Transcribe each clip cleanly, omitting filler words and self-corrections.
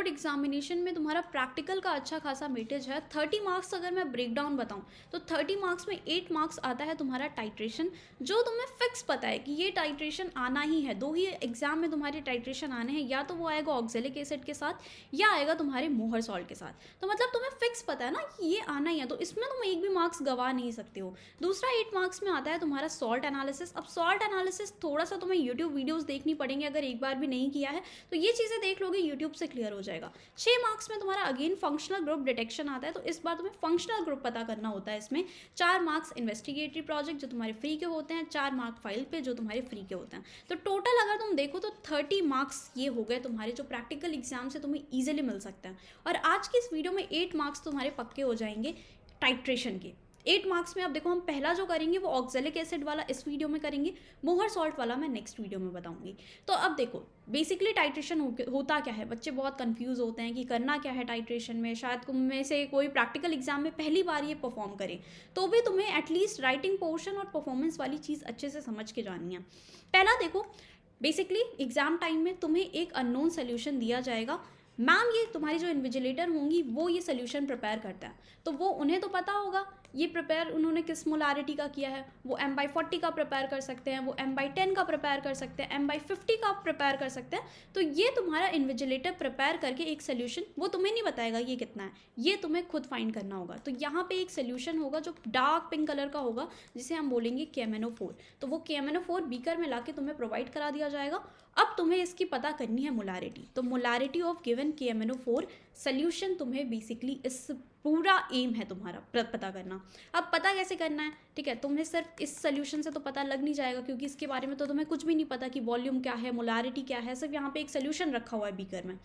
Board examination में तुम्हारा practical का अच्छा खासा वेटेज है। 30 मार्क्स अगर मैं ब्रेक डाउन बताऊँ तो 30 मार्क्स में 8 मार्क्स आता है तुम्हारा टाइट्रेशन, जो तुम्हें फिक्स पता है कि ये टाइट्रेशन आना ही है। दो ही एग्जाम में तुम्हारे टाइट्रेशन आने हैं, या तो वो आएगा ऑक्जेलिक एसिड के साथ या आएगा तुम्हारे मोहर सॉल्ट के साथ। तो मतलब तुम्हें फिक्स पता है ना कि ये आना ही है, तो इसमें तुम एक भी मार्क्स गवा नहीं सकते हो। दूसरा 8 मार्क्स में आता है तुम्हारा सॉल्ट एनालिसिस। अब सॉल्ट एनालिसिस थोड़ा सा तुम्हें यूट्यूब वीडियोज़ देखनी पड़ेंगे, अगर एक बार भी नहीं किया है तो ये चीज़ें देख लोगे, यूट्यूब से क्लियर हो जाएगा। 6 मार्क्स में तुम्हारा अगेन फंक्शनल ग्रुप डिटेक्शन आता है, तो इस बार तुम्हें फंक्शनल ग्रुप पता करना होता है। इसमें 4 मार्क्स इन्वेस्टिगेटरी प्रोजेक्ट जो तुम्हारे फ्री के होते हैं, 4 मार्क फाइल पे जो तुम्हारे फ्री के होते हैं। तो टोटल अगर तुम देखो तो 30 मार्क्स ये हो गए तुम्हारे, जो प्रैक्टिकल एग्जाम से तुम्हें ईजिली मिल सकता है। और आज की इस वीडियो में 8 मार्क्स तुम्हारे पक्के हो जाएंगे टाइट्रेशन के। 8 मार्क्स में अब देखो हम पहला जो करेंगे वो ऑक्जेलिक एसिड वाला इस वीडियो में करेंगे, मोहर सॉल्ट वाला मैं नेक्स्ट वीडियो में बताऊंगी। तो अब देखो बेसिकली टाइट्रेशन होता क्या है, बच्चे बहुत कंफ्यूज होते हैं कि करना क्या है टाइट्रेशन में। शायद तुम में से कोई प्रैक्टिकल एग्जाम में पहली बार ये परफॉर्म करे, तो भी तुम्हें एटलीस्ट राइटिंग पोर्शन और परफॉर्मेंस वाली चीज़ अच्छे से समझ के जानी है। पहला देखो, बेसिकली एग्जाम टाइम में तुम्हें एक अननोन सोल्यूशन दिया जाएगा। मैम ये तुम्हारी जो इन्विजिलेटर होंगी वो ये सोल्यूशन प्रिपेयर करता है, तो वो उन्हें तो पता होगा ये प्रिपेयर उन्होंने किस मोलारिटी का किया है। वो M/40 का प्रिपेयर कर सकते हैं, वो M/10 का प्रिपेयर कर सकते हैं, M/50 का प्रिपेयर कर सकते हैं। तो ये तुम्हारा इन्विजिलेटर प्रिपेयर करके एक सोल्यूशन, वो तुम्हें नहीं बताएगा ये कितना है, ये तुम्हें खुद फाइंड करना होगा। तो यहाँ पे एक सोल्यूशन होगा जो डार्क पिंक कलर का होगा, जिसे हम बोलेंगे KMnO4। तो वो KMnO4 बीकर में लाके तुम्हें प्रोवाइड करा दिया जाएगा। अब तुम्हें इसकी पता करनी है मोलारिटी, तो molarity of given KMnO4 solution तुम्हें बेसिकली इस पूरा एम है तुम्हारा पता करना। अब पता कैसे करना है, ठीक है, तुम्हें सिर्फ इस सोल्यूशन से तो पता लग नहीं जाएगा, क्योंकि इसके बारे में तो तुम्हें कुछ भी नहीं पता कि वॉल्यूम क्या है, मोलारिटी क्या है। सिर्फ यहाँ पे एक सोल्यूशन रखा हुआ है बीकर में।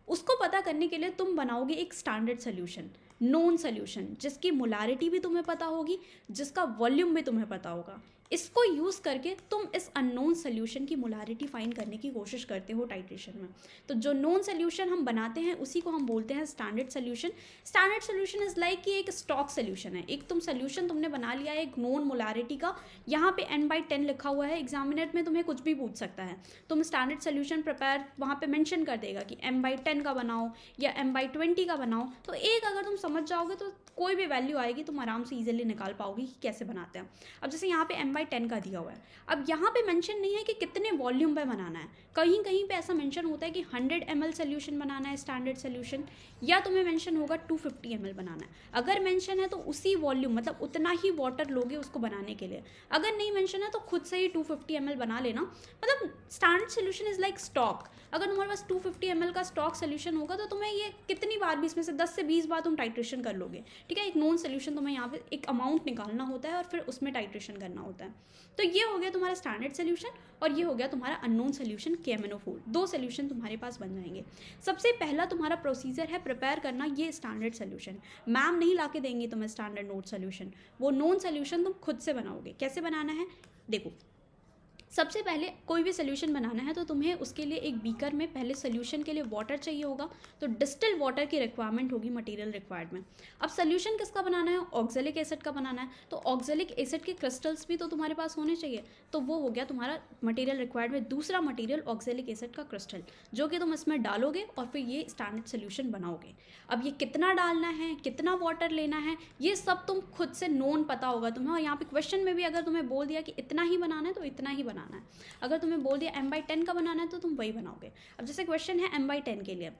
उसको पता करने के लिए तुम बनाओगे एक स्टैंडर्ड सोल्यूशन, नोन सोल्यूशन, जिसकी मोलारिटी भी तुम्हें पता होगी, जिसका वॉल्यूम भी तुम्हें पता होगा। इसको यूज़ करके तुम इस अननोन सोल्यूशन की मोलारिटी फाइंड करने की कोशिश करते हो टाइट्रेशन में। तो जो नोन सोल्यूशन हम बनाते हैं उसी को हम बोलते हैं standard solution. Standard solution is like कि एक स्टॉक सोल्यूशन है। एक तुम सोल्यूशन तुमने बना लिया है एक नोन मोलारिटी का, यहाँ पे N/10 लिखा हुआ है, एग्जामिनर में तुम्हें कुछ भी पूछ सकता है। तुम स्टैंडर्ड सोल्यूशन प्रिपेयर वहाँ पे मेंशन कर देगा कि M/10 का बनाओ या M/20 का बनाओ। तो एक अगर तुम समझ जाओगे तो कोई भी वैल्यू आएगी तुम आराम से ईजिली निकाल पाओगे कि कैसे बनाते हैं। अब जैसे यहाँ पे M/10 का दिया हुआ है, अब यहाँ पे मेंशन नहीं है कि कितने वॉल्यूम पे बनाना है। कहीं कहीं पे ऐसा मेंशन होता है कि 100 ml सोल्यूशन बनाना है स्टैंडर्ड सोल्यूशन, या तुम्हें मेंशन होगा 250 ml बनाना है। अगर मेंशन है तो उसी वॉल्यूम मतलब उतना ही वाटर लोगे उसको बनाने के लिए। अगर नहीं मेंशन है तो खुद से ही 250 ml बना लेना। मतलब standard solution is like stock. अगर तुम्हारे पास 250 ml का स्टॉक सोल्यूशन होगा तो तुम्हें ये कितनी बार भी, इसमें से 10 से 20 बार तुम टाइट्रेशन कर लोगे, ठीक है। एक नोन सोल्यूशन तुम्हें यहाँ पे एक अमाउंट निकालना होता है और फिर उसमें टाइट्रेशन करना होता है। तो ये हो गया तुम्हारा स्टैंडर्ड सोल्यूशन और ये हो गया तुम्हारा अननोन सोल्यूशन KMnO4। 2 सोल्यूशन तुम्हारे पास बन जाएंगे। सबसे पहला तुम्हारा प्रोसीजर है प्रिपेयर करना ये स्टैंडर्ड सोल्यूशन। मैम नहीं लाके देंगे तुम्हें स्टैंडर्ड नोट सोल्यूशन, वो नोन सोल्यूशन तुम खुद से बनाओगे। कैसे बनाना है देखो, सबसे पहले कोई भी सोल्यूशन बनाना है तो तुम्हें उसके लिए एक बीकर में पहले सोल्यूशन के लिए वाटर चाहिए होगा। तो डिस्टिल वाटर की रिक्वायरमेंट होगी मटेरियल रिक्वायर्ड में। अब सोल्यूशन किसका बनाना है, ऑक्जेलिक एसिड का बनाना है। तो ऑक्जेलिक एसिड के क्रिस्टल्स भी तो तुम्हारे पास होने चाहिए, तो वो हो गया तुम्हारा मटेरियल रिक्वायर्ड में दूसरा मटेरियल ऑक्जेलिक एसिड का क्रिस्टल, जो कि तुम इसमें डालोगे और फिर ये स्टैंडर्ड सोल्यूशन बनाओगे। अब ये कितना डालना है, कितना वाटर लेना है, ये सब तुम खुद से नोन पता होगा तुम्हें। और यहाँ पे क्वेश्चन में भी अगर तुम्हें बोल दिया कि इतना ही बनाना है तो इतना ही बनाना है। अगर तुम्हें बोल दिया M/10 का बनाना है तो तुम वही बनाओगे। अब जैसे क्वेश्चन है M/10 के लिए,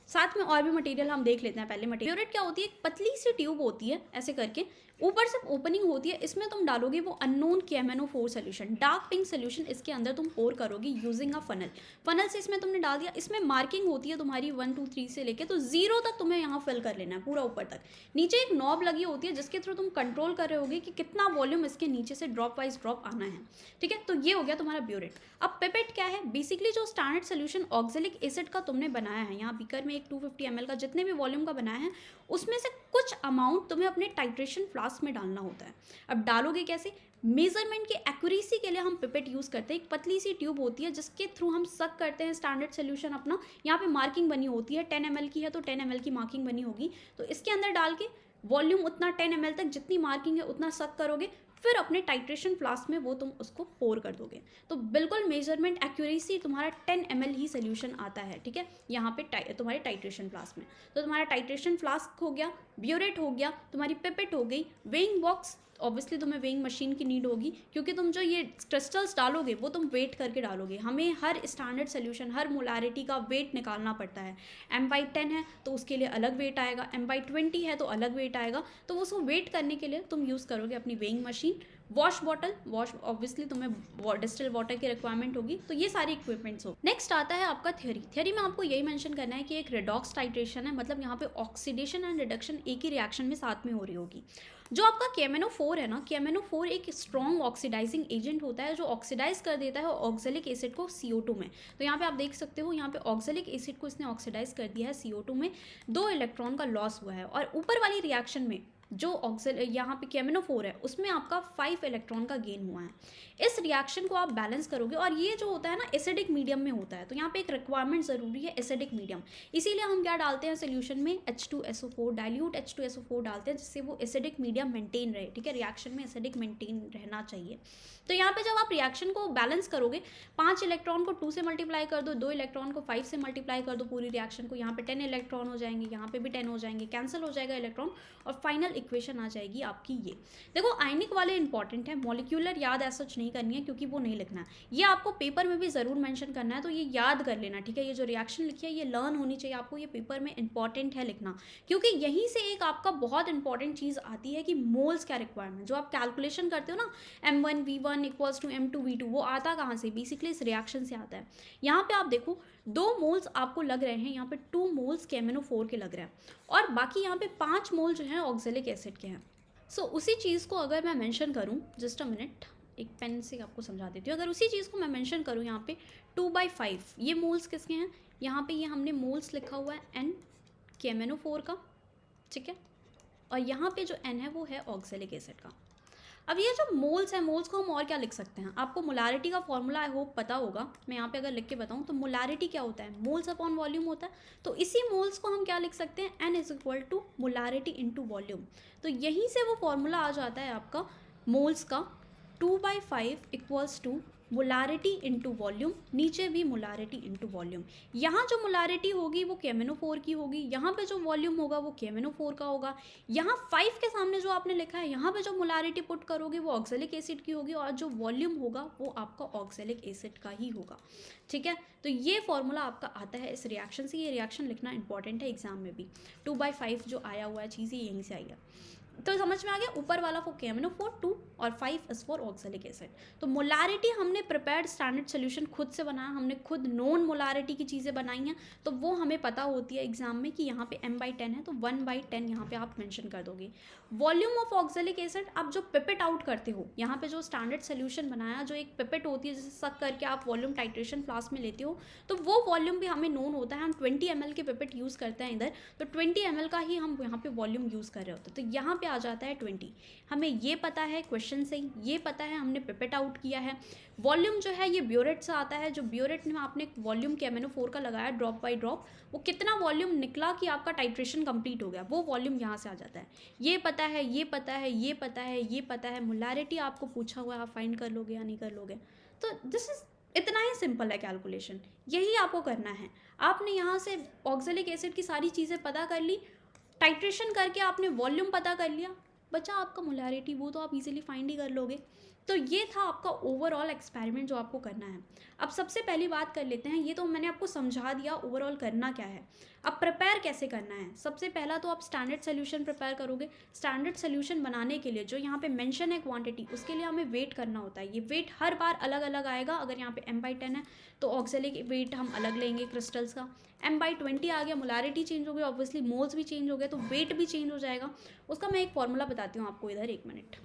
साथ में और भी मटेरियल हम देख लेते हैं। पहले मटेरियल प्योरेट क्या होती है, एक पतली सी ट्यूब होती है ऐसे करके, ऊपर से ओपनिंग होती है, इसमें तुम डालोगे वो unknown KMnO4 solution. Dark pink solution इसके अंदर तुम पोर करोगे यूजिंग अ फनल। फनल से इसमें तुमने डाल दिया, इसमें मार्किंग होती है तुम्हारी 1 2 3 से लेके तो 0 तक तुम्हें यहाँ फिल कर लेना है पूरा ऊपर तक। नीचे एक नॉब लगी होती है जिसके थ्रू तुम कंट्रोल कर रहे होगे कि कितना वॉल्यूम इसके नीचे से ड्रॉप वाइज ड्रॉप आना है, ठीक है। तो ये हो गया तुम्हारा ब्यूरेट। अब पिपेट क्या है, बेसिकली जो स्टैंडर्ड सोल्यूशन ऑक्जेलिक एसिड का तुमने बनाया है, यहाँ बीकर में एक 250 ml का जितने भी वॉल्यूम का बनाया है उसमें से कुछ अमाउंट तुम्हें अपने टाइट्रेशन फ्लास्क में डालना होता है। अब डालोगे कैसे, मेजरमेंट की एक्यूरेसी के लिए हम पिपेट यूज़ करते हैं। एक पतली सी ट्यूब होती है जिसके थ्रू हम सक करते हैं स्टैंडर्ड सोल्यूशन अपना। यहाँ पे मार्किंग बनी होती है, 10 ml की है तो 10 ml की मार्किंग बनी होगी। तो इसके अंदर डाल के वॉल्यूम उतना 10 ml तक जितनी मार्किंग है उतना सक करोगे, फिर अपने टाइट्रेशन फ्लास्क में वो तुम उसको पोर कर दोगे। तो बिल्कुल मेजरमेंट एक्यूरेसी तुम्हारा 10 ml ही सोल्यूशन आता है, ठीक है, यहाँ पे तुम्हारे टाइट्रेशन फ्लास्क में। तो तुम्हारा टाइट्रेशन फ्लास्क हो गया, ब्यूरेट हो गया, तुम्हारी पिपेट हो गई, वेइंग बॉक्स, ऑब्वियसली तुम्हें वेइंग मशीन की नीड होगी क्योंकि तुम जो ये क्रिस्टल्स डालोगे वो तुम वेट करके डालोगे। हमें हर स्टैंडर्ड सोल्यूशन, हर मोलारिटी का वेट निकालना पड़ता है। M/10 है तो उसके लिए अलग वेट आएगा, M/20 है तो अलग वेट आएगा। तो उसको वेट करने के लिए तुम यूज़ करोगे अपनी weighing machine. Wash bottle, wash obviously तुम्हें डिस्टिल वाटर की रिक्वायरमेंट होगी। तो ये सारी इक्विपमेंट्स हो। नेक्स्ट आता है आपका थ्योरी। थ्योरी में आपको यही मेंशन करना है कि एक रेडॉक्स टाइट्रेशन है, मतलब यहाँ पे ऑक्सीडेशन एंड रिडक्शन एक ही रिएक्शन में साथ में हो रही होगी। जो आपका KMnO4 है ना, KMnO4 एक स्ट्रॉन्ग ऑक्सीडाइजिंग एजेंट होता है जो ऑक्सीडाइज कर देता है ऑक्जेलिक एसिड को CO2 में। तो यहाँ पे आप देख सकते हो, यहाँ पे ऑक्जेलिक एसिड को इसने ऑक्सीडाइज कर दिया है CO2 में, 2 इलेक्ट्रॉन का लॉस हुआ है। और ऊपर वाली रिएक्शन में जो यहाँ पे KMnO4 है उसमें आपका 5 इलेक्ट्रॉन का गेन हुआ है। इस रिएक्शन को आप बैलेंस करोगे और ये जो होता है ना एसिडिक मीडियम में होता है। तो यहाँ पे एक रिक्वायरमेंट ज़रूरी है एसिडिक मीडियम, इसीलिए हम क्या डालते हैं सोल्यूशन में H2SO4, डाइल्यूट H2SO4 डालते हैं जिससे वो एसिडिक मीडियम मेंटेन रहे, ठीक है, रिएक्शन में एसिडिक मेंटेन रहना चाहिए। तो यहाँ पे जब आप रिएक्शन को बैलेंस करोगे, 5 इलेक्ट्रॉन को 2 से मल्टीप्लाई कर दो, 2 इलेक्ट्रॉन को 5 से मल्टीप्लाई कर दो पूरी रिएक्शन को, यहाँ पे 10 इलेक्ट्रॉन हो जाएंगे, यहाँ पे भी 10 हो जाएंगे, कैंसिल हो जाएगा इलेक्ट्रॉन और फाइनल इक्वेशन आ जाएगी आपकी ये। देखो आयनिक वाले इंपॉर्टेंट है, मॉलिक्यूलर याद ऐसा नहीं करनी है क्योंकि वो नहीं लिखना है, ये आपको पेपर में भी ज़रूर मेंशन करना है। तो ये याद कर लेना, ठीक है, ये जो रिएक्शन लिखी है ये लर्न होनी चाहिए आपको, ये पेपर में इंपॉर्टेंट है लिखना, क्योंकि यहीं से एक आपका बहुत इंपॉर्टेंट चीज़ आती है कि मोल्स क्या रिक्वायरमेंट, जो आप कैलकुलेशन करते हो ना M1V1 = M2V2, वो आता कहाँ से, बेसिकली इस रिएक्शन से आता है। यहाँ पे आप देखो 2 मोल्स आपको लग रहे हैं, यहाँ पे 2 मोल्स KMnO4 के लग रहे हैं और बाकी यहाँ पे 5 मोल जो हैं ऑक्जेलिक एसिड के हैं। सो उसी चीज़ को अगर मैं मेंशन करूँ, जस्ट अ मिनट, एक पेन से आपको समझा देती हूँ। अगर उसी चीज़ को मैं मेंशन करूँ यहाँ पे 2/5, ये मोल्स किसके हैं, यहाँ पे ये हमने मोल्स लिखा हुआ है N KMnO4 का, ठीक है, और यहाँ पे जो N है वो है ऑक्जेलिक एसिड का। अब ये जो मोल्स हैं, मोल्स को हम और क्या लिख सकते हैं, आपको मोलारिटी का फॉर्मूला आई होप पता होगा, मैं यहाँ पे अगर लिख के बताऊँ तो मोलारिटी क्या होता है, मोल्स अपॉन वॉल्यूम होता है। तो इसी मोल्स को हम क्या लिख सकते हैं, N = मोलारिटी इंटू वॉल्यूम। तो यहीं से वो फॉर्मूला आ जाता है आपका मोल्स का, 2/5 = मोलारिटी इंटू वॉल्यूम, नीचे भी मोलारिटी इंटू वॉल्यूम। यहाँ जो मोलारिटी होगी वो KMnO4 की होगी, यहाँ पे जो वॉल्यूम होगा वो KMnO4 का होगा, यहाँ 5 के सामने जो आपने लिखा है यहाँ पे जो मोलारिटी पुट करोगे वो ऑक्जेलिक एसिड की होगी और जो वॉल्यूम होगा वो आपका ऑक्जेलिक एसिड का ही होगा, ठीक है। तो ये फॉर्मूला आपका आता है इस रिएक्शन से, ये रिएक्शन लिखना इंपॉर्टेंट है एग्जाम में भी। 2/5 जो आया हुआ है चीज़ ये यहीं से आई है, तो समझ में आ गया। ऊपर वाला फॉर KMnO4 2 और 5 इज फॉर ऑक्जेलिक एसिड। तो मोलारिटी हमने प्रिपेयर्ड स्टैंडर्ड सोल्यूशन खुद से बनाया, हमने खुद नॉन मोलारिटी की चीज़ें बनाई हैं, तो वो हमें पता होती है एग्जाम में कि यहाँ पे M/10 है तो 1/10 यहाँ पे आप मेंशन कर दोगे। वॉल्यूम ऑफ ऑक्जेलिक एसिड, आप जो पिपेट आउट करते हो, यहाँ पे जो स्टैंडर्ड सोल्यूशन बनाया, जो एक पिपेट होती है जिसे सक करके आप वॉल्यूम टाइट्रेशन फ्लास्क में लेते हो, तो वो वॉल्यूम भी हमें नोन होता है। हम 20 ml के पिपेट यूज़ करते हैं इधर, तो 20 ml का ही हम यहाँ पे वॉल्यूम यूज़ कर रहे होते हैं। तो यहाँ पे आ जाता है 20। हमें ये पता है क्वेश्चन से, ये पता है हमने पिपेट आउट किया है। वॉल्यूम जो है ये ब्यूरेट से आता है, जो ब्यूरेट में आपने वॉल्यूम KMnO4 का लगाया ड्रॉप बाय ड्रॉप, वो कितना वॉल्यूम निकला कि आपका टाइट्रेशन कंप्लीट हो गया, वो वॉल्यूम यहाँ से आ जाता है। ये पता है, ये पता है, ये पता है, ये पता है, मोलारिटी आपको पूछा हुआ है, आप फाइंड कर लोगे या नहीं कर लोगे। तो दिस इज इतना ही सिंपल है कैलकुलेशन, यही आपको करना है। आपने यहाँ से ऑक्जेलिक एसिड की सारी चीज़ें पता कर ली, टाइट्रेशन करके आपने वॉल्यूम पता कर लिया, बचा आपका मोलारिटी, वो तो आप इजीली फाइंड ही कर लोगे। तो ये था आपका ओवरऑल एक्सपेरिमेंट जो आपको करना है। अब सबसे पहली बात कर लेते हैं, ये तो मैंने आपको समझा दिया ओवरऑल करना क्या है। अब प्रिपेयर कैसे करना है, सबसे पहला तो आप स्टैंडर्ड सोल्यूशन प्रिपेयर करोगे। स्टैंडर्ड सोल्यूशन बनाने के लिए जो यहाँ पे मेंशन है क्वांटिटी, उसके लिए हमें वेट करना होता है। ये वेट हर बार अलग अलग आएगा। अगर यहाँ पे M/10 है तो ऑक्जेलिक वेट हम अलग लेंगे क्रिस्टल्स का। M/20 आ गया, मोलारिटी चेंज हो गई, ऑब्वियसली मोल्स भी चेंज हो गए, तो वेट भी चेंज हो जाएगा। उसका मैं एक फॉर्मूला बताती हूँ आपको इधर, 1 मिनट।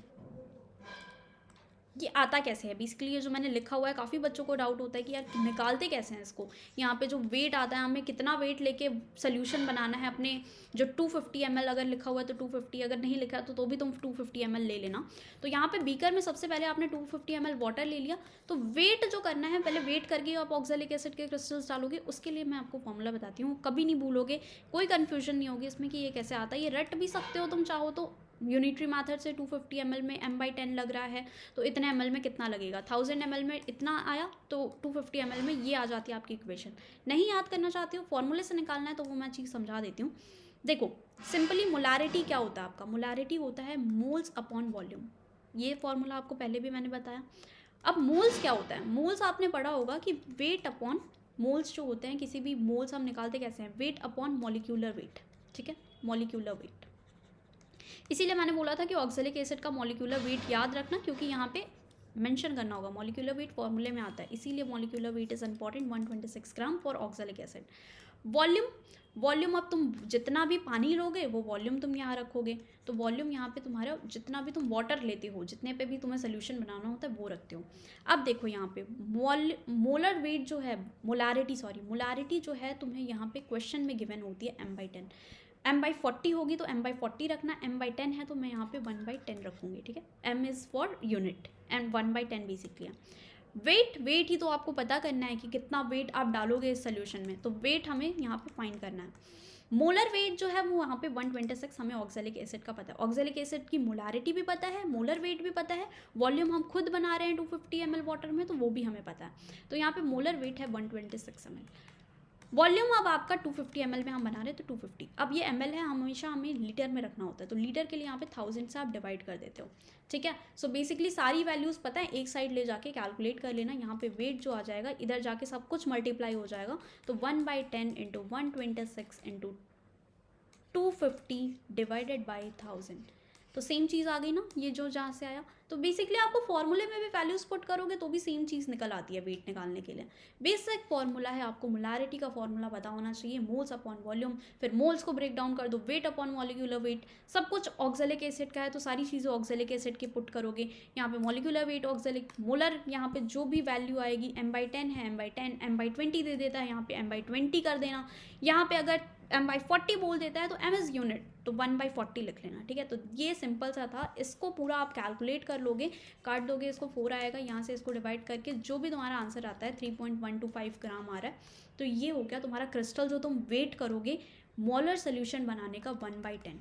ये आता कैसे है, बेसिकली ये जो मैंने लिखा हुआ है, काफ़ी बच्चों को डाउट होता है कि यार निकालते कैसे हैं इसको। यहाँ पे जो वेट आता है, हमें कितना वेट लेके सोल्यूशन बनाना है अपने, जो 250 ml अगर लिखा हुआ है तो 250, अगर नहीं लिखा तो भी तुम 250 ml ले लेना। तो यहाँ पे बीकर में सबसे पहले आपने 250 ml वाटर ले लिया। तो वेट जो करना है, पहले वेट करके आप ऑक्जेलिक एसिड के क्रिस्टल्स डालोगे। उसके लिए मैं आपको फॉर्मूला बताती हूँ, कभी नहीं भूलोगे, कोई कन्फ्यूजन नहीं होगी इसमें कि ये कैसे आता है। ये रट भी सकते हो तुम चाहो तो, यूनिटरी मैथड से 250 ml में m/10 लग रहा है, तो इतने ml में कितना लगेगा, 1000 ml में इतना आया, तो 250 ml में ये आ जाती है आपकी इक्वेशन। नहीं याद करना चाहते हो, फॉर्मूले से निकालना है, तो वो मैं चीज़ समझा देती हूँ। देखो सिंपली मोलारिटी क्या होता है आपका, मोलारिटी होता है मोल्स अपॉन वॉल्यूम। ये फॉर्मूला आपको पहले भी मैंने बताया। अब मोल्स क्या होता है, मोल्स आपने पढ़ा होगा कि वेट अपॉन, मोल्स जो होते हैं किसी भी, मोल्स हम निकालते कैसे हैं, वेट अपॉन मॉलिक्यूलर वेट, ठीक है, मॉलिक्यूलर वेट। इसीलिए मैंने बोला था कि ऑक्जेलिक एसिड का मॉलिक्यूलर वेट याद रखना, क्योंकि यहाँ पे मेंशन करना होगा, मॉलिक्यूलर वेट फॉर्मूले में आता है, इसीलिए molecular weight is important, 126 gram for oxalic acid. Volume, volume अब तुम जितना भी पानी लोगे वो वॉल्यूम तुम यहाँ रखोगे, तो वॉल्यूम यहाँ पे तुम्हारा जितना भी तुम वाटर लेते हो, जितने पे भी तुम्हें सोल्यूशन बनाना होता है वो रखते हो। अब देखो यहाँ पे मोलर वेट जो है, मोलारिटी जो है तुम्हें यहाँ पे क्वेश्चन में गिवन होती है m/10, m/40 होगी तो m/40 रखना, m/10 है तो मैं यहाँ पे 1/10 रखूँगी, ठीक है। m is for unit and 1/10 basically है। वेट ही तो आपको पता करना है कि कितना वेट आप डालोगे इस सोल्यूशन में, तो वेट हमें यहाँ पे फाइंड करना है। मोलर वेट जो है वो वहाँ पे 126 हमें ऑक्जेलिक एसिड का पता है, ऑक्जेलिक एसिड की मोलारिटी भी पता है, मोलर वेट भी पता है, वॉल्यूम हम खुद बना रहे हैं 250 ml वाटर में, तो वो भी हमें पता है। तो यहाँ पे मोलर वेट है 126 ml। वॉल्यूम अब आपका 250 ml में हम बना रहे हैं तो 250, अब ये ml है, हमेशा हमें लीटर में रखना होता है, तो लीटर के लिए यहाँ पे 1000 से आप डिवाइड कर देते हो, ठीक है। सो बेसिकली सारी वैल्यूज़ पता है, एक साइड ले जाके कैलकुलेट कर लेना, यहाँ पे वेट जो आ जाएगा इधर जाके सब कुछ मल्टीप्लाई हो जाएगा, तो 1/10 इंटू 126 इंटू 250 डिवाइडेड बाई 1000, तो सेम चीज़ आ गई ना, ये जो जहाँ से आया। तो बेसिकली आपको फॉर्मूले में भी वैल्यूज़ पुट करोगे तो भी सेम चीज़ निकल आती है वेट निकालने के लिए। बेसिक फॉर्मूला है, आपको मोलारिटी का फॉर्मूला पता होना चाहिए, मोल्स अपॉन वॉल्यूम, फिर मोल्स को ब्रेक डाउन कर दो, वेट अपॉन मॉलिक्यूलर वेट, सब कुछ ऑक्जेलिक एसिड का है तो सारी चीज़ें ऑक्जेलिक एसिड की पुट करोगे। यहाँ पे मॉलिक्यूलर वेट ऑक्जेलिक, मोलर यहाँ पे जो भी वैल्यू आएगी, m/10 है m/10, m/20 दे देता है, यहाँ पे m/20 कर देना। यहाँ पे अगर m/40 बोल देता है तो m इज़ यूनिट, तो 1/40 लिख लेना, ठीक है। तो ये सिंपल सा था, इसको पूरा आप कैलकुलेट कर लोगे, काट दोगे, इसको 4 आएगा, यहाँ से इसको डिवाइड करके जो भी तुम्हारा आंसर आता है 3.125 ग्राम आ रहा है, तो ये हो गया तुम्हारा क्रिस्टल जो तुम वेट करोगे मोलर सोल्यूशन बनाने का 1/10।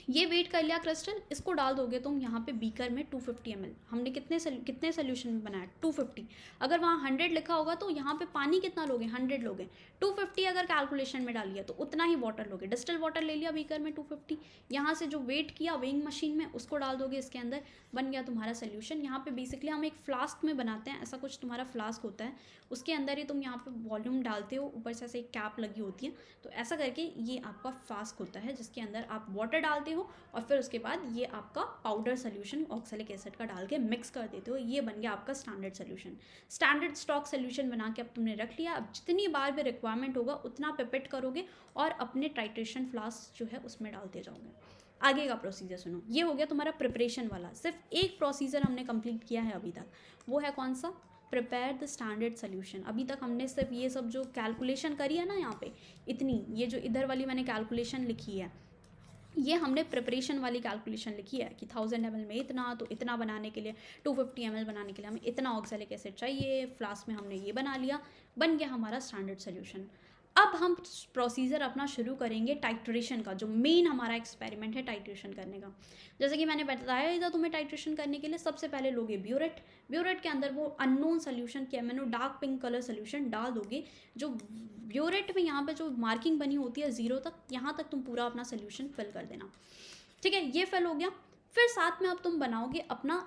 ये वेट कर लिया क्रिस्टल, इसको डाल दोगे तुम यहाँ पे बीकर में 250 ml, हमने कितने सोल्यूशन में बनाया 250, अगर वहाँ 100 लिखा होगा तो यहाँ पे पानी कितना लोगे 100 लोगे, 250 अगर कैलकुलेशन में डालिए तो उतना ही वाटर लोगे, डिस्टिल वाटर ले लिया बीकर में 250, यहाँ से जो वेट किया वेइंग मशीन में उसको डाल दोगे इसके अंदर, बन गया तुम्हारा सोल्यूशन। यहाँ पे बेसिकली हम एक फ्लास्क में बनाते हैं, ऐसा कुछ तुम्हारा फ्लास्क होता है, उसके अंदर ही तुम यहाँ पे वॉल्यूम डालते हो, ऊपर से ऐसे एक कैप लगी होती है, तो ऐसा करके ये आपका फ्लास्क होता है जिसके अंदर आप वाटर डालते हो और फिर उसके बाद ये आपका पाउडर सोल्यूशन ऑक्सैलिक एसिड का डाल के मिक्स कर देते हो, ये बन गया आपका standard solution. Standard stock solution बना के अब तुमने रख लिया, अब जितनी बार भी रिक्वायरमेंट होगा उतना पिपेट करोगे और अपने टाइट्रेशन फ्लास्क जो है उसमें डालते जाओगे। आगे का प्रोसीजर सुनो, ये हो गया तुम्हारा प्रिपरेशन वाला, सिर्फ एक प्रोसीजर हमने कंप्लीट किया है अभी तक, वो है कौन सा, प्रिपेयर द स्टैंडर्ड सोल्यूशन। अभी तक हमने सिर्फ ये सब जो कैलकुलेशन करी है ना, यहाँ पे इतनी, ये जो इधर वाली मैंने कैलकुलेशन लिखी है, ये हमने प्रिपरेशन वाली कैलकुलेशन लिखी है कि 1000 ml में इतना, तो इतना बनाने के लिए 250 ml बनाने के लिए हमें इतना ऑक्सैलिक एसिड चाहिए, फ्लास्क में हमने ये बना लिया, बन गया हमारा स्टैंडर्ड सोल्यूशन। अब हम प्रोसीजर अपना शुरू करेंगे टाइट्रेशन का, जो मेन हमारा एक्सपेरिमेंट है टाइट्रेशन करने का। जैसे कि मैंने बताया ही था तुम्हें, टाइट्रेशन करने के लिए सबसे पहले लोगे ब्यूरेट, ब्यूरेट के अंदर वो अननोन सोल्यूशन के मैंने डार्क पिंक कलर सोल्यूशन डाल दोगे, जो ब्यूरेट में यहाँ पे जो मार्किंग बनी होती है 0 तक, यहाँ तक तुम पूरा अपना सोल्यूशन फिल कर देना, ठीक है। ये फिल हो गया, फिर साथ में अब तुम बनाओगे अपना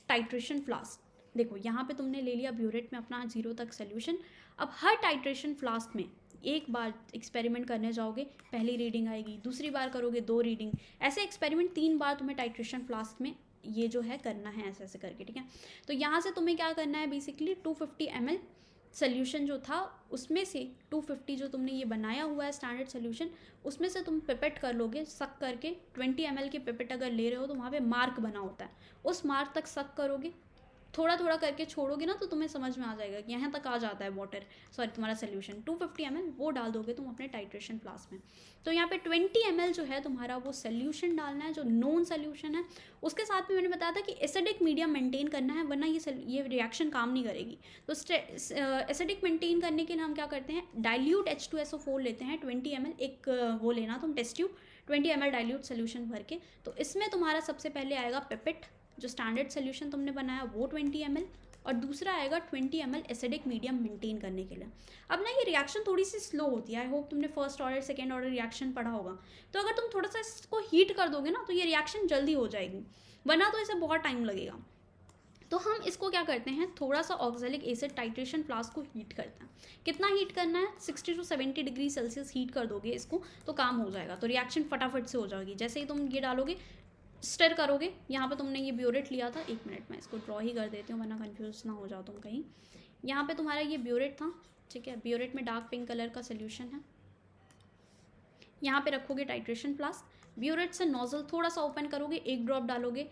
टाइट्रेशन फ्लास्क। देखो यहाँ पे तुमने ले लिया ब्यूरेट में अपना 0 तक सोल्यूशन, अब हर टाइट्रेशन फ्लास्क में एक बार एक्सपेरिमेंट करने जाओगे, पहली रीडिंग आएगी, दूसरी बार करोगे 2 रीडिंग, ऐसे एक्सपेरिमेंट 3 बार तुम्हें टाइट्रेशन फ्लास्क में ये जो है करना है, ऐसे ऐसे करके, ठीक है। तो यहाँ से तुम्हें क्या करना है, बेसिकली 250 ml सोल्यूशन जो था उसमें से 250 जो तुमने ये बनाया हुआ है स्टैंडर्ड सोल्यूशन, उसमें से तुम पिपेट कर लोगे सक करके। 20 ml के पिपेट अगर ले रहे हो तो वहाँ पे मार्क बना होता है, उस मार्क तक सक करोगे, थोड़ा थोड़ा करके छोड़ोगे ना तो तुम्हें समझ में आ जाएगा कि यहाँ तक आ जाता है वाटर, सॉरी तुम्हारा सोल्यूशन 250 ml वो डाल दोगे तुम अपने टाइट्रेशन फ्लास्क में। तो यहाँ पे 20 ml जो है तुम्हारा वो सोल्यूशन डालना है जो नॉन सोल्यूशन है। उसके साथ में मैंने बताया था कि एसिडिक मीडियम मेंटेन करना है, वरना ये रिएक्शन काम नहीं करेगी। तो एसिडिक मेंटेन करने के लिए हम क्या करते हैं, डाइल्यूट H2SO4 लेते हैं 20 ml, एक वो लेना तुम test tube 20 ml dilute solution भर के। तो इसमें तुम्हारा सबसे पहले आएगा पिपेट, जो स्टैंडर्ड सोल्यूशन तुमने बनाया वो 20 ml, और दूसरा आएगा 20 ml एसिडिक मीडियम मेंटेन करने के लिए। अब ना ये रिएक्शन थोड़ी सी स्लो होती है, आई होप तुमने first order second order reaction पढ़ा होगा। तो अगर तुम थोड़ा सा इसको हीट कर दोगे ना तो ये रिएक्शन जल्दी हो जाएगी, वरना तो इसे बहुत टाइम लगेगा। तो हम इसको क्या करते हैं, थोड़ा सा ऑक्जेलिक एसिड टाइट्रेशन फ्लास्क को हीट करते हैं। कितना हीट करना है, 60 to 70 डिग्री सेल्सियस हीट कर दोगे इसको तो काम हो जाएगा। तो रिएक्शन फटाफट से हो जाएगी। जैसे ही तुम ये डालोगे, स्टर करोगे, यहाँ पे तुमने ये ब्यूरेट लिया था, 1 मिनट में इसको ड्रॉ ही कर देती हूँ वरना कन्फ्यूज ना हो जाओ तुम कहीं। यहाँ पे तुम्हारा ये ब्यूरेट था, ठीक है, ब्यूरेट में डार्क पिंक कलर का सोल्यूशन है। यहाँ पे रखोगे टाइट्रेशन फ्लास्क, ब्यूरेट से नोजल थोड़ा सा ओपन करोगे, 1 ड्रॉप डालोगे,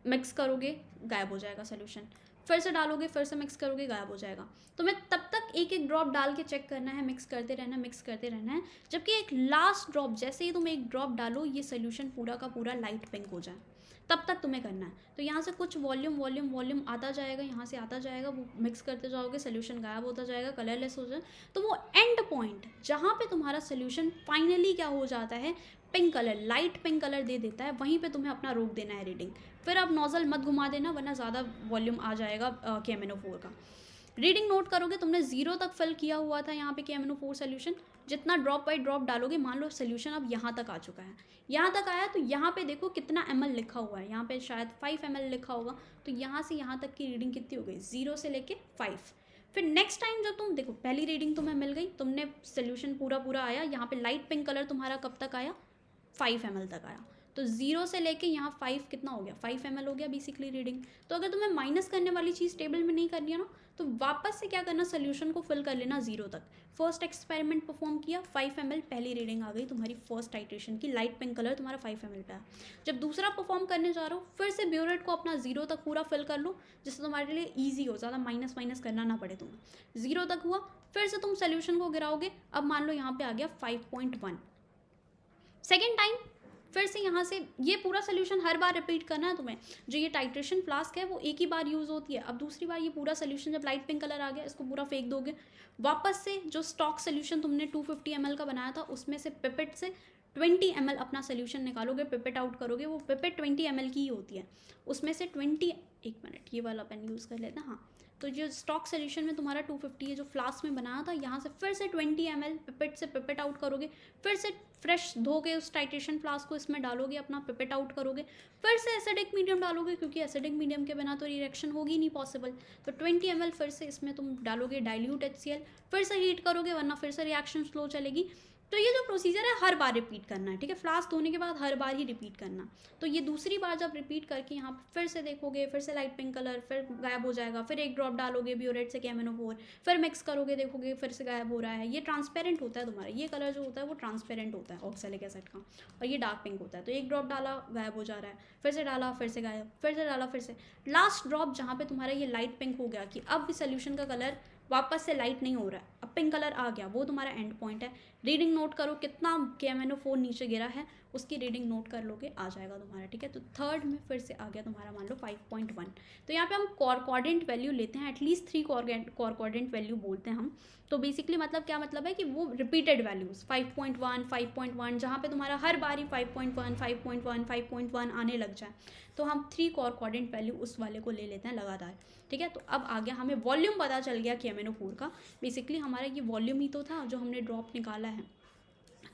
मिक्स करोगे, गायब हो जाएगा सोल्यूशन। फिर से डालोगे, फिर से मिक्स करोगे, गायब हो जाएगा। तुम्हें तब तक 1-1 ड्रॉप डाल के चेक करना है, मिक्स करते रहना है, मिक्स करते रहना है, जबकि एक लास्ट ड्रॉप, जैसे ही तुम 1 ड्रॉप डालो ये सोल्यूशन पूरा का पूरा लाइट पिंक हो जाए, तब तक तुम्हें करना है। तो यहाँ से कुछ वॉल्यूम आता जाएगा, यहाँ से आता जाएगा, वो मिक्स करते जाओगे, सोल्यूशन गायब होता जाएगा, कलरलेस हो जाए। तो वो एंड पॉइंट जहाँ पे तुम्हारा सोल्यूशन फाइनली क्या हो जाता है, pink colour, light pink colour दे देता है, वहीं पे तुम्हें अपना रोक देना है रीडिंग। फिर अब नोजल मत घुमा देना वरना ज़्यादा वॉल्यूम आ जाएगा KMnO4 का। रीडिंग नोट करोगे, तुमने 0 तक फिल किया हुआ था यहाँ पे KMnO4 सोल्यूशन। जितना ड्रॉप बाई ड्रॉप डालोगे, मान लो सोल्यूशन अब यहाँ तक आ चुका है, यहाँ तक आया, तो यहाँ पे देखो कितना ml लिखा हुआ है, यहाँ पे शायद 5 ml लिखा होगा। तो यहाँ से यहाँ तक की रीडिंग कितनी हो गई, 0 से लेके 5। फिर नेक्स्ट टाइम जब तुम देखो, पहली रीडिंग तुम्हें मिल गई, तुमने सोल्यूशन पूरा आया, यहाँ पे लाइट पिंक कलर तुम्हारा कब तक आया, 5 ml तक आया। तो 0 से लेके यहाँ 5 कितना हो गया, 5 ml हो गया बेसिकली रीडिंग। तो अगर तुम्हें माइनस करने वाली चीज़ टेबल में नहीं करनी है ना, तो वापस से क्या करना, सोल्यूशन को फिल कर लेना 0 तक। फर्स्ट एक्सपेरिमेंट परफॉर्म किया, 5 ml पहली रीडिंग आ गई तुम्हारी फर्स्ट टाइट्रेशन की, लाइट पिंक कलर तुम्हारा 5 ml पे आया। जब दूसरा परफॉर्म करने जा रहे हो, फिर से ब्यूरेट को अपना 0 तक पूरा फिल कर लो, जिससे तुम्हारे लिए ईजी हो, ज़्यादा माइनस करना ना पड़े तुम्हें। 0 तक हुआ, फिर से तुम सोल्यूशन को गिराओगे। अब मान लो यहाँ पे आ गया 5.1। सेकेंड टाइम फिर से यहाँ से ये पूरा सोल्यूशन हर बार रिपीट करना है तुम्हें। जो ये टाइट्रेशन फ्लास्क है वो एक ही बार यूज़ होती है। अब दूसरी बार ये पूरा सोल्यूशन जब लाइट पिंक कलर आ गया, इसको पूरा फेंक दोगे। वापस से जो स्टॉक सोल्यूशन तुमने 250 ml का बनाया था, उसमें से पिपेट से 20 ml अपना सोल्यूशन निकालोगे, पिपेट आउट करोगे। वो पिपेट 20 ml की ही होती है, उसमें से 20, 1 मिनट ये वाला पेन यूज़ कर लेना। हाँ, तो जो स्टॉक सोल्यूशन में तुम्हारा 250 है जो फ्लास्क में बनाया था, यहाँ से फिर से 20 ml पिपेट से पिपेट आउट करोगे। फिर से फ्रेश धो के उस टाइट्रेशन फ्लास्क को इसमें डालोगे, अपना पिपेट आउट करोगे। फिर से एसिडिक मीडियम डालोगे, क्योंकि एसिडिक मीडियम के बिना तो रिएक्शन होगी नहीं पॉसिबल। तो 20 ml फिर से इसमें तुम डालोगे डाइल्यूट HCl, फिर से हीट करोगे, वरना फिर से रिएक्शन स्लो चलेगी। तो ये जो प्रोसीजर है हर बार रिपीट करना है, ठीक है। फ्लास्क धोने के बाद हर बार ही रिपीट करना। तो ये दूसरी बार जब रिपीट करके यहाँ फिर से देखोगे, फिर से लाइट पिंक कलर, फिर गायब हो जाएगा। फिर 1 ड्रॉप डालोगे ब्यूरेट से KMnO4, फिर मिक्स करोगे, देखोगे फिर से गायब हो रहा है। ये ट्रांसपेरेंट होता है तुम्हारा, ये कलर जो होता है वो ट्रांसपेरेंट होता है ऑक्सैलिक एसिड का, और ये डार्क पिंक होता है। तो 1 ड्रॉप डाला, गायब हो जा रहा है, फिर से डाला, फिर से गायब, फिर से डाला, फिर से लास्ट ड्रॉप जहाँ पे तुम्हारा ये लाइट पिंक हो गया कि अब भी सोल्यूशन का कलर वापस से लाइट नहीं हो रहा है, अब पिंक कलर आ गया, वो तुम्हारा एंड पॉइंट है। रीडिंग नोट करो कितना KMnO4 नीचे गिरा है, उसकी रीडिंग नोट कर लोगे, आ जाएगा तुम्हारा, ठीक है। तो थर्ड में फिर से आ गया तुम्हारा मान लो 5.1। तो यहाँ पे हम कॉर्कोडेंट वैल्यू लेते हैं, एटलीस्ट 3 कॉर्कोडेंट वैल्यू बोलते हैं हम। तो बेसिकली मतलब क्या मतलब है कि वो रिपीटेड वैल्यूज़ 5.1 5.1, जहाँ पे तुम्हारा हर बारी 5.1 5.1 5.1 आने लग जाए, तो हम 3 कॉर्कोडेंट वैल्यू उस वाले को ले लेते हैं लगातार, ठीक है। तो अब आ गया हमें वॉल्यूम पता चल गया KMnO4 का। बेसिकली हमारा ये वॉल्यूम ही तो था जो हमने ड्रॉप निकाला है,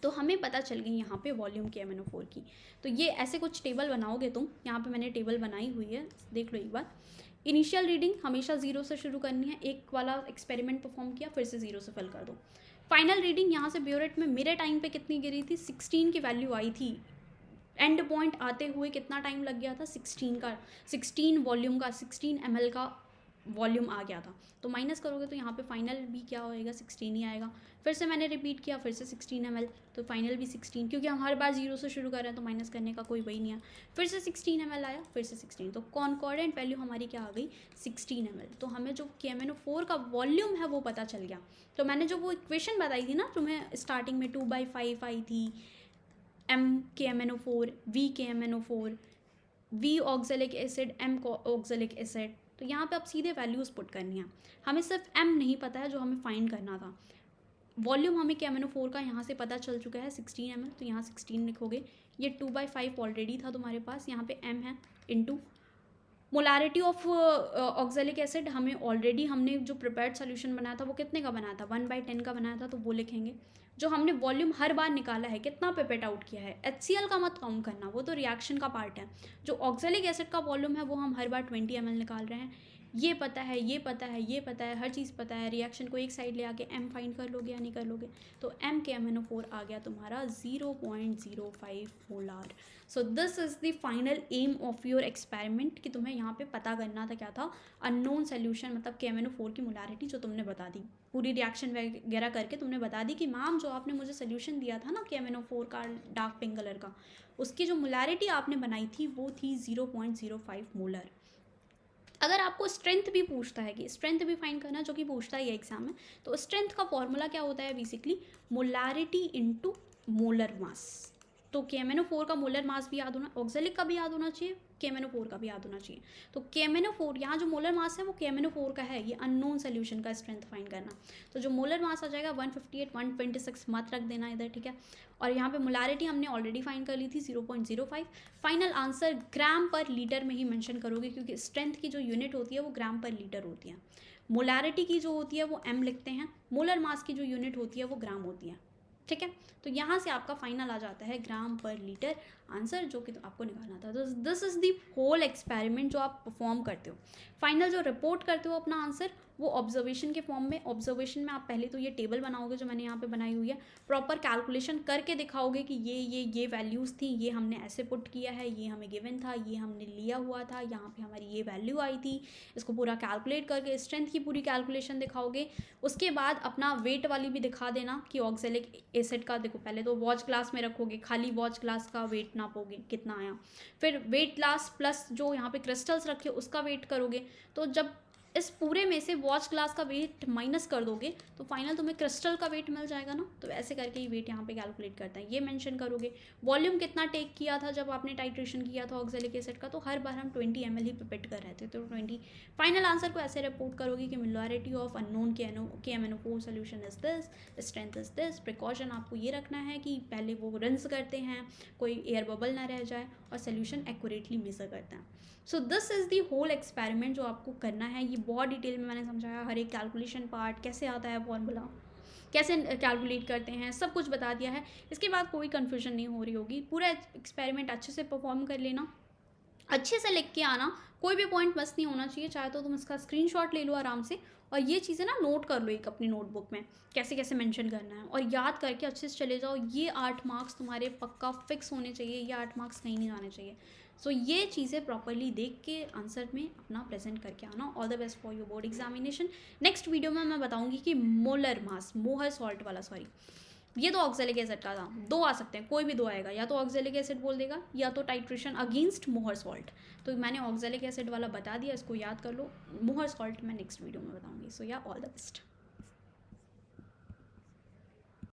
तो हमें पता चल गई यहाँ पे वॉल्यूम KMnO4 की। तो ये ऐसे कुछ टेबल बनाओगे तुम, यहाँ पे मैंने टेबल बनाई हुई है, देख लो एक बार। इनिशियल रीडिंग हमेशा 0 से शुरू करनी है, एक वाला एक्सपेरिमेंट परफॉर्म किया, फिर से 0 से फिल कर दो। फाइनल रीडिंग यहाँ से ब्यूरेट में मेरे टाइम पे कितनी गिरी थी, 16 की वैल्यू आई थी। एंड पॉइंट आते हुए कितना टाइम लग गया था, 16 वॉल्यूम का 16 ml का वॉल्यूम आ गया था। तो माइनस करोगे तो यहाँ पे फाइनल भी क्या होएगा, 16 ही आएगा। फिर से मैंने रिपीट किया, फिर से 16 ml, तो फाइनल भी 16, क्योंकि हम हर बार 0 से शुरू कर रहे हैं तो माइनस करने का कोई वही नहीं है। फिर से 16 ml आया, फिर से 16, तो कॉन्कॉर्डेंट वैल्यू हमारी क्या आ गई, 16 ml। तो हमें जो KMnO4 का वॉल्यूम है वो पता चल गया। तो मैंने जो वो इक्वेशन बताई थी ना तुम्हें स्टार्टिंग में, 2/5 आई थी, MKMnO4, VKMnO4, V oxalic acid, M oxalic acid, तो यहाँ पे अब सीधे वैल्यूज़ पुट करनी है। हमें सिर्फ M नहीं पता है जो हमें फाइंड करना था। वॉल्यूम हमें KMnO4 का यहाँ से पता चल चुका है 16 ml, तो यहाँ 16 लिखोगे। ये 2/5 ऑलरेडी था तुम्हारे पास, यहाँ पे M है, into molarity of oxalic acid हमें ऑलरेडी, हमने जो प्रिपेयर्ड सोल्यूशन बनाया था वो कितने का बनाया था, 1/10 का बनाया था, तो वो लिखेंगे। जो हमने वॉल्यूम हर बार निकाला है, कितना पिपेट आउट किया है, HCl का मत काउंट करना, वो तो रिएक्शन का पार्ट है। जो ऑक्जेलिक एसिड का वॉल्यूम है वो हम हर बार 20 ml निकाल रहे हैं। ये पता है, ये पता है, ये पता है, हर चीज़ पता है। रिएक्शन को एक साइड ले आके M फाइंड कर लोगे या नहीं कर लोगे, तो MKMnO4 आ गया तुम्हारा 0.05 molar. So this is the final aim of your experiment, कि तुम्हें यहाँ पे पता करना था क्या था, अननोन सोल्यूशन मतलब KMnO4 की मोलारिटी जो तुमने बता दी, पूरी रिएक्शन वगैरह करके तुमने बता दी कि मैम जो आपने मुझे सोल्यूशन दिया था ना KMnO4 का डार्क पिंक कलर का, उसकी जो मोलारिटी आपने बनाई थी वो थी 0.05 मोलर। अगर आपको स्ट्रेंथ भी पूछता है, कि स्ट्रेंथ भी फाइंड करना, जो कि पूछता ही है एग्जाम में, तो स्ट्रेंथ का फॉर्मूला क्या होता है, basically molarity into molar mass. तो KMnO4 का मोलर मास भी याद होना, ऑक्जेलिक का भी याद होना चाहिए, KMnO4 का भी याद होना चाहिए। तो KMnO4 यहाँ जो मोलर मास है वो KMnO4 का है, ये अननोन सोल्यूशन का स्ट्रेंथ फाइंड करना। तो जो मोलर मास आ जाएगा 158, 126 मत रख देना इधर, ठीक है। और यहाँ पे मोलारिटी हमने ऑलरेडी फाइंड कर ली थी 0.05। फाइनल आंसर ग्राम पर लीटर में ही मेंशन करोगे, क्योंकि स्ट्रेंथ की जो यूनिट होती है वो ग्राम पर लीटर होती है। मोलारिटी की जो होती है वो M लिखते हैं, मोलर मास की जो यूनिट होती है वो ग्राम होती है, ठीक है। तो यहाँ से आपका फाइनल आ जाता है ग्राम पर लीटर आंसर, जो कि तो आपको निकालना था। तो this is the whole experiment जो आप परफॉर्म करते हो। फाइनल जो रिपोर्ट करते हो अपना आंसर, वो ऑब्जर्वेशन के फॉर्म में, ऑब्जर्वेशन में आप पहले तो ये टेबल बनाओगे जो मैंने यहाँ पे बनाई हुई है, प्रॉपर कैलकुलेशन करके दिखाओगे कि ये वैल्यूज़ थी, ये हमने ऐसे पुट किया है, ये हमें गिवन था, ये हमने लिया हुआ था, यहाँ पे हमारी ये वैल्यू आई थी, इसको पूरा कैलकुलेट करके स्ट्रेंथ की पूरी कैलकुलेशन दिखाओगे। उसके बाद अपना वेट वाली भी दिखा देना कि ऑक्जेलिक एसिड का, देखो पहले तो वॉच ग्लास में रखोगे, खाली वॉच ग्लास का वेट नापोगे कितना आया, फिर वेट ग्लास प्लस जो यहाँ पे क्रिस्टल्स रखे उसका वेट करोगे। तो जब इस पूरे में से वॉच ग्लास का वेट माइनस कर दोगे तो फाइनल तुम्हें क्रिस्टल का वेट मिल जाएगा ना। तो ऐसे करके ही वेट यहाँ पे कैलकुलेट करता है, ये मेंशन करोगे। वॉल्यूम कितना टेक किया था जब आपने टाइट्रेशन किया था ऑक्जेलिक एसिड का, तो हर बार हम 20 ml ही पिपेट कर रहे थे, तो 20। फाइनल आंसर को ऐसे रिपोर्ट करोगे कि molarity of unknown KMnO4 solution is this, strength is this. Precaution आपको ये रखना है कि पहले वो रिंस करते हैं, कोई एयर बबल ना रह जाए, और सोल्यूशन एक्यूरेटली मेजर करते हैं। So this is the whole experiment जो आपको करना है। ये बहुत डिटेल में मैंने समझाया, हर एक कैलकुलेशन पार्ट कैसे आता है, फॉर्मूला कैसे कैलकुलेट करते हैं, सब कुछ बता दिया है। इसके बाद कोई कन्फ्यूजन नहीं हो रही होगी। पूरा एक्सपेरिमेंट अच्छे से परफॉर्म कर लेना, अच्छे से लिख के आना, कोई भी पॉइंट मिस नहीं होना चाहिए। चाहे तो तुम इसका स्क्रीनशॉट ले लो आराम से, और ये चीज़ें ना नोट कर लो एक अपनी नोटबुक में, कैसे कैसे मेंशन करना है, और याद करके अच्छे से चले जाओ। ये 8 मार्क्स तुम्हारे पक्का फिक्स होने चाहिए, ये 8 मार्क्स कहीं नहीं जाने चाहिए। सो ये चीज़ें प्रॉपरली देख के आंसर में अपना प्रेजेंट करके आना। All the best for your board examination. Next video में मैं बताऊंगी कि मोलर मास, मोहर सॉल्ट वाला, सॉरी, ये तो ऑक्जेलिक एसिड का था, 2 आ सकते हैं, कोई भी 2 आएगा, या तो ऑक्जेलिक एसिड बोल देगा या तो टाइट्रेशन अगेंस्ट मोहर सॉल्ट। तो मैंने ऑक्जेलिक एसिड वाला बता दिया, इसको याद कर लो। मोहर सॉल्ट मैं नेक्स्ट वीडियो में बताऊंगी। सो या ऑल द बेस्ट।